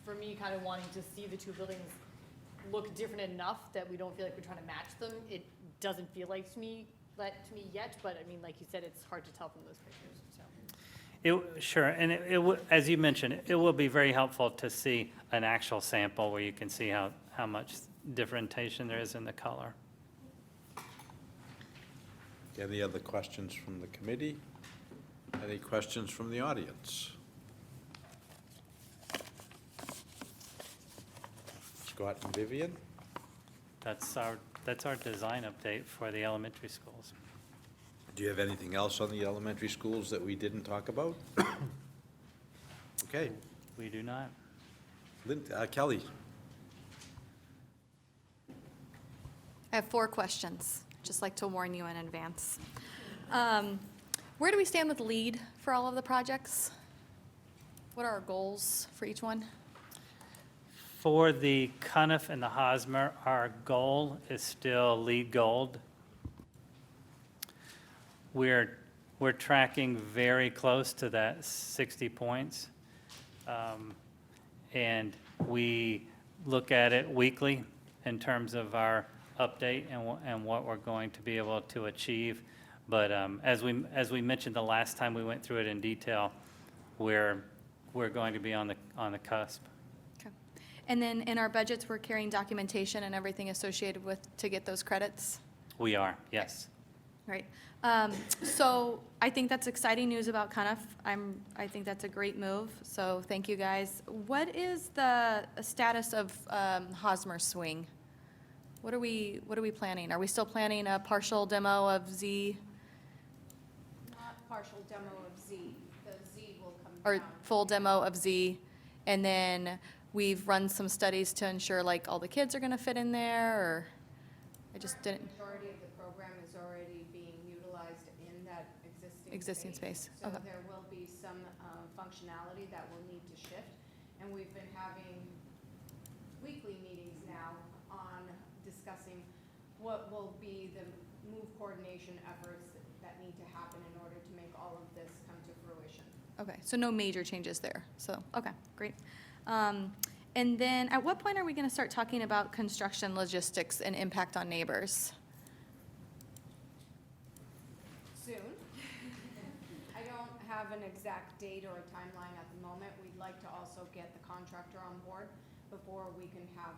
for me, kind of wanting to see the 2 buildings look different enough that we don't feel like we're trying to match them. It doesn't feel like to me yet, but I mean, like you said, it's hard to tell from those pictures, so. Sure, and as you mentioned, it will be very helpful to see an actual sample where you can see how much differentiation there is in the color. Any other questions from the committee? Any questions from the audience? Scott and Vivian? That's our design update for the elementary schools. Do you have anything else on the elementary schools that we didn't talk about? Okay. We do not. Kelly? I have 4 questions, just like to warn you in advance. Where do we stand with LEAD for all of the projects? What are our goals for each one? For the Cuniff and the Hosmer, our goal is still lead gold. We're tracking very close to that 60 points. And we look at it weekly in terms of our update and what we're going to be able to achieve. But as we mentioned the last time we went through it in detail, we're going to be on the cusp. Okay. And then in our budgets, we're carrying documentation and everything associated with, to get those credits? We are, yes. Right. So I think that's exciting news about Cuniff. I think that's a great move, so thank you, guys. What is the status of Hosmer Swing? What are we planning? Are we still planning a partial demo of Z, Not partial demo of Z. The Z will come or down. full demo of Z? And then we've run some studies to ensure like all the kids are gonna fit in there, or I just didn't, The majority of the program is already being utilized in that existing space, So okay. there will be some functionality that will need to shift. And we've been having weekly meetings now on discussing what will be the move coordination efforts that need to happen in order to make all of this come to fruition. Okay, so no major changes there, so, okay, great. And then, at what point are we gonna start talking about construction logistics and impact on neighbors? Soon. I don't have an exact date or a timeline at the moment. We'd like to also get the contractor on board before we can have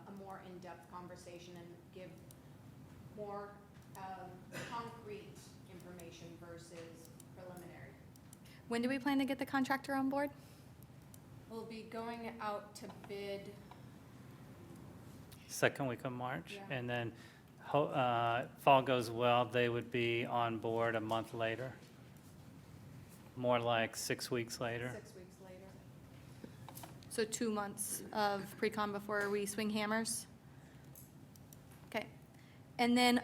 a more in-depth conversation and give more concrete information versus preliminary. When do we plan to get the contractor on board? We'll be going out to bid, Second week of March, Yeah. and then if all goes well, they would be on board a month later. More like 6 weeks later. 6 weeks later. So 2 months of pre-con before we swing hammers? Okay, and then,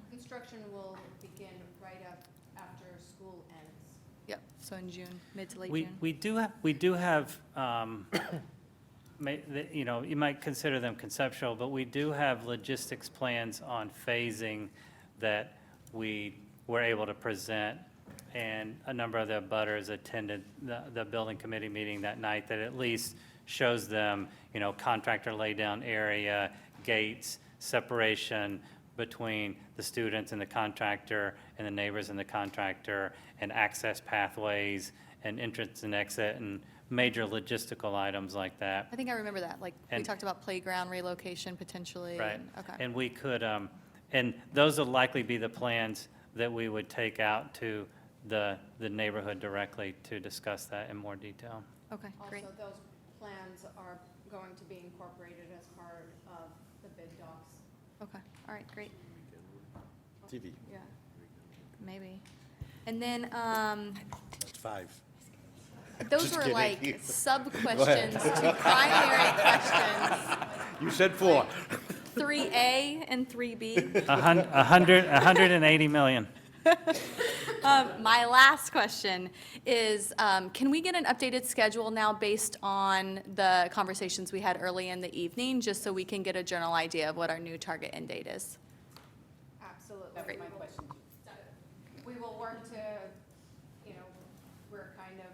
Construction will begin right up after school ends. yep, so in June, mid to late We June. we do have, you know, you might consider them conceptual, but we do have logistics plans on phasing that we were able to present, and a number of the butters attended the building committee meeting that night that at least shows them, you know, contractor laydown area, gates, separation between the students and the contractor and the neighbors and the contractor, and access pathways and entrance and exit and major logistical items like that. I think I remember that, like, we And- talked about playground relocation potentially. Right. and- Okay. And we could, and those will likely be the plans that we would take out to the neighborhood directly to discuss that in more detail. Okay, great. Also, those plans are going to be incorporated as part of the bid docs. Okay, all right, great. TV, Yeah, maybe. And then, that's 5. those Just were kidding. like sub-questions to primary questions, You said 4. 3A and 3B. 180 million. My last question is, can we get an updated schedule now based on the conversations we had early in the evening, just so we can get a general idea of what our new target end date is? Absolutely. Great. We will work to, you know, we're kind of,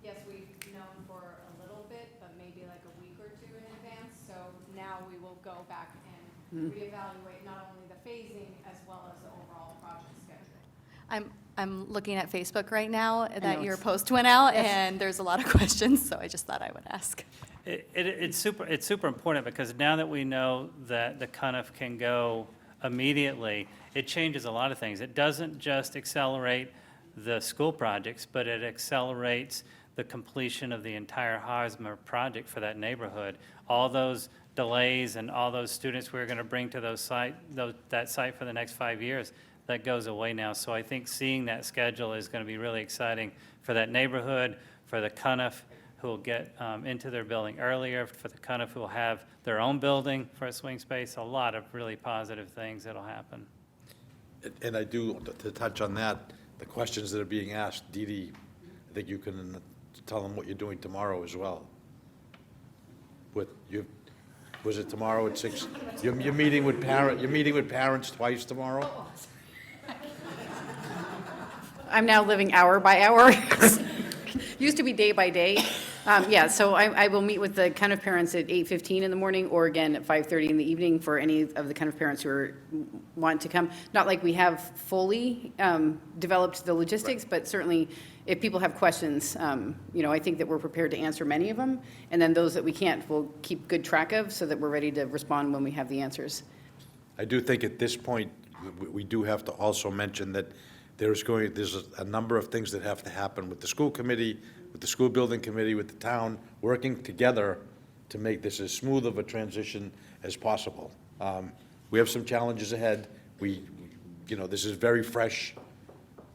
yes, we've known for a little bit, but maybe like a week or 2 in advance. So now we will go back and reevaluate not only the phasing as well as the overall project schedule. I'm looking at Facebook right now, know, that your it's- post went out, and there's a lot of questions, so I just thought I would ask. It's super important, because now that we know that the Cuniff can go immediately, it changes a lot of things. It doesn't just accelerate the school projects, but it accelerates the completion of the entire Hosmer project for that neighborhood. All those delays and all those students we're going to bring to that site for the next 5 years, that goes away now. So I think seeing that schedule is going to be really exciting for that neighborhood, for the Cuniff, who will get into their building earlier, for the cutoff who will have their own building for a swing space, a lot of really positive things that'll happen. And I do, to touch on that, the questions that are being asked, Dee Dee, I think you can tell them what you're doing tomorrow as well. Was it tomorrow at 6? You're meeting with parents twice tomorrow? I'm now living hour by hour. Used to be day by day. Yeah, so I will meet with the kind of parents at 8:15 in the morning, or again at 5:30 in the evening for any of the kind of parents who want to come. Not like we have fully developed the logistics, but certainly if people have questions, I think that we're prepared to answer many of them. And then those that we can't, we'll keep good track of so that we're ready to respond when we have the answers. I do think at this point, we do have to also mention that there's a number of things that have to happen with the school committee, with the school building committee, with the town, working together to make this as smooth of a transition as possible. We have some challenges ahead. This is very fresh.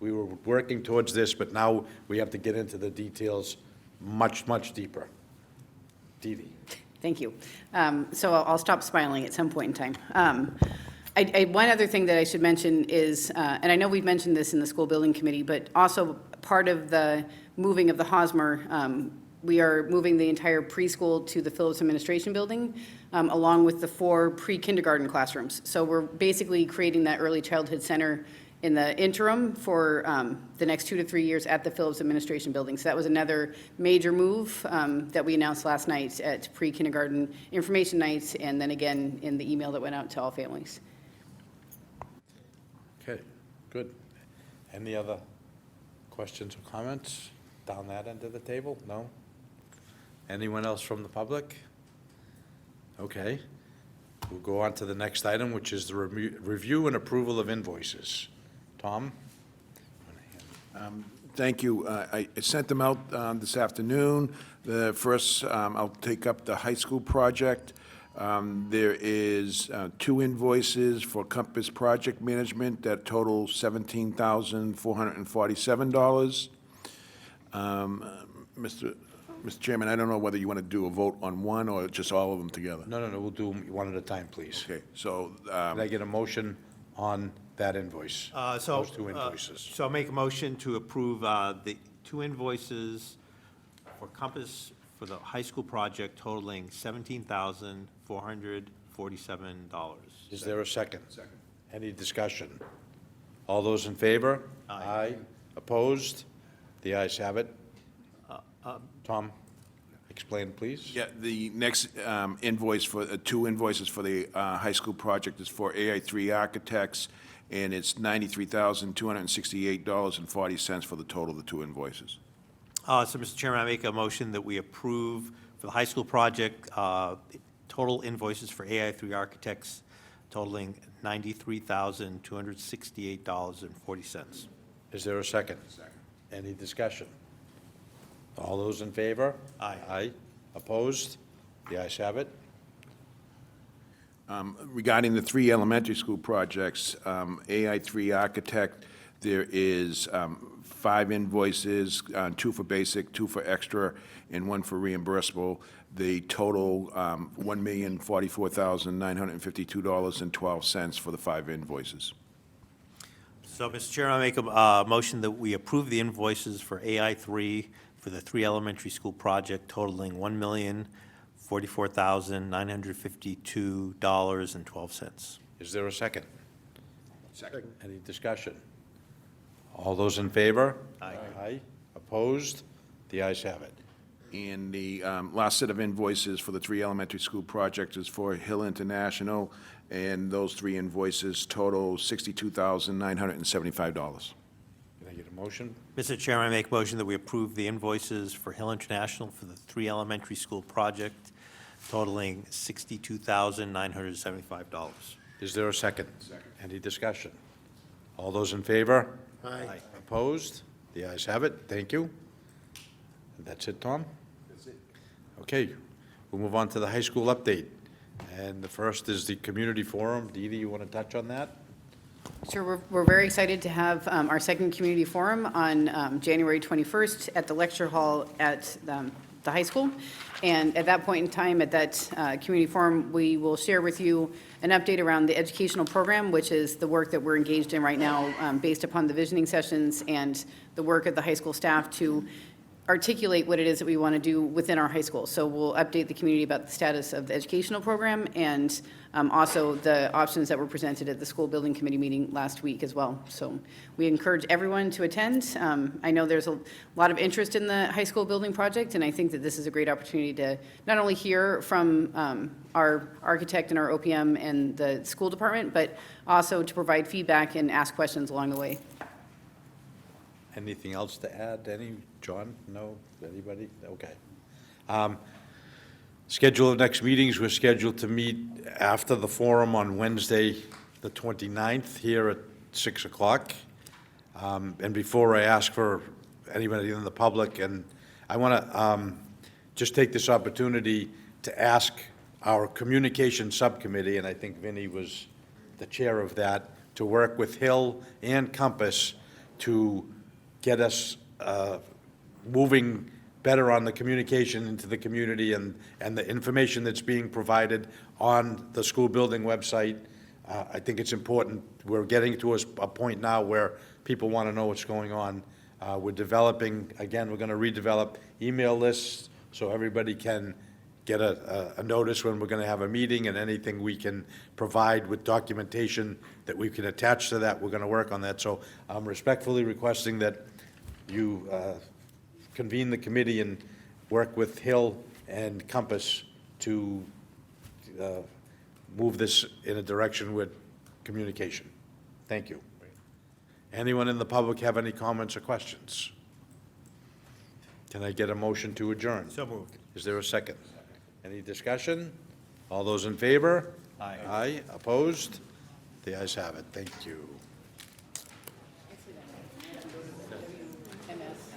We were working towards this, but now we have to get into the details much, much deeper. Dee Dee. Thank you. So I'll stop smiling at some point in time. One other thing that I should mention is, and I know we've mentioned this in the school building committee, but also part of the moving of the Hosmer, we are moving the entire preschool to the Phillips Administration Building, along with the 4 pre-kindergarten classrooms. So we're basically creating that early childhood center in the interim for the next 2 to 3 years at the Phillips Administration Building. So that was another major move that we announced last night at pre-kindergarten information night, and then again in the email that went out to all families. Okay, good. Any other questions or comments down that end of the table? No? Anyone else from the public? Okay. We'll go on to the next item, which is the review and approval of invoices. Tom? Thank you. I sent them out this afternoon. The first, I'll take up the high school project. There is 2 invoices for Compass Project Management that total $17,447. Mr. Chairman, I don't know whether you want to do a vote on one or just all of them together. No, we'll do them one at a time, please. Okay, so, Can I get a motion on that invoice? Those 2 invoices. So I'll make a motion to approve the 2 invoices for Compass for the high school project totaling $17,447. Is there a second? Second. Any discussion? All those in favor? Aye. Opposed? The ayes have it. Tom, explain, please. yeah, the next invoice for, 2 invoices for the high school project is for AI3 Architects, and it's $93,268.40 for the total of the 2 invoices. So, Mr. Chairman, I make a motion that we approve for the high school project, total invoices for AI3 Architects totaling $93,268.40. Is there a second? Second. Any discussion? All those in favor? Aye. Aye. Opposed? The ayes have it. Regarding the 3 elementary school projects, AI3 Architect, there is 5 invoices, 2 for basic, 2 for extra, and 1 for reimbursable. The total, $1,044,952.12 for the 5 invoices. So, Mr. Chairman, I make a motion that we approve the invoices for AI3 for the 3 elementary school project totaling $1,044,952.12. Is there a second? Second. Any discussion? All those in favor? Aye. Aye. Opposed? The ayes have it. And the last set of invoices for the 3 elementary school projects is for Hill International, and those 3 invoices total $62,975. Can I get a motion? Mr. Chairman, I make a motion that we approve the invoices for Hill International for the 3 elementary school project totaling $62,975. Is there a second? Second. Any discussion? All those in favor? Aye. Opposed? The ayes have it. Thank you. That's it, Tom? That's it. Okay, we'll move on to the high school update. And the first is the community forum. Dee Dee, you want to touch on that? Sure, we're very excited to have our second community forum on January 21st at the lecture hall at the high school. And at that point in time, at that community forum, we will share with you an update around the educational program, which is the work that we're engaged in right now, based upon the visioning sessions and the work of the high school staff to articulate what it is that we want to do within our high school. So we'll update the community about the status of the educational program and also the options that were presented at the school building committee meeting last week as well. So we encourage everyone to attend. I know there's a lot of interest in the high school building project, and I think that this is a great opportunity to not only hear from our architect and our OPM and the school department, but also to provide feedback and ask questions along the way. Anything else to add? John? No? Anybody? Okay. Schedule of next meetings, we're scheduled to meet after the forum on Wednesday, the 29th, here at 6 o'clock. And before I ask for anybody in the public, and I want to just take this opportunity to ask our communication subcommittee, and I think Vinnie was the chair of that, to work with Hill and Compass to get us moving better on the communication into the community and the information that's being provided on the school building website. I think it's important. We're getting to a point now where people want to know what's going on. We're developing, again, we're going to redevelop email lists so everybody can get a notice when we're going to have a meeting, and anything we can provide with documentation that we can attach to that, we're going to work on that. So I'm respectfully requesting that you convene the committee and work with Hill and Compass to move this in a direction with communication. Thank you. Anyone in the public have any comments or questions? Can I get a motion to adjourn? So moved. Is there a second? Any discussion? All those in favor? Aye. Aye, opposed? The ayes have it. Thank you. MS,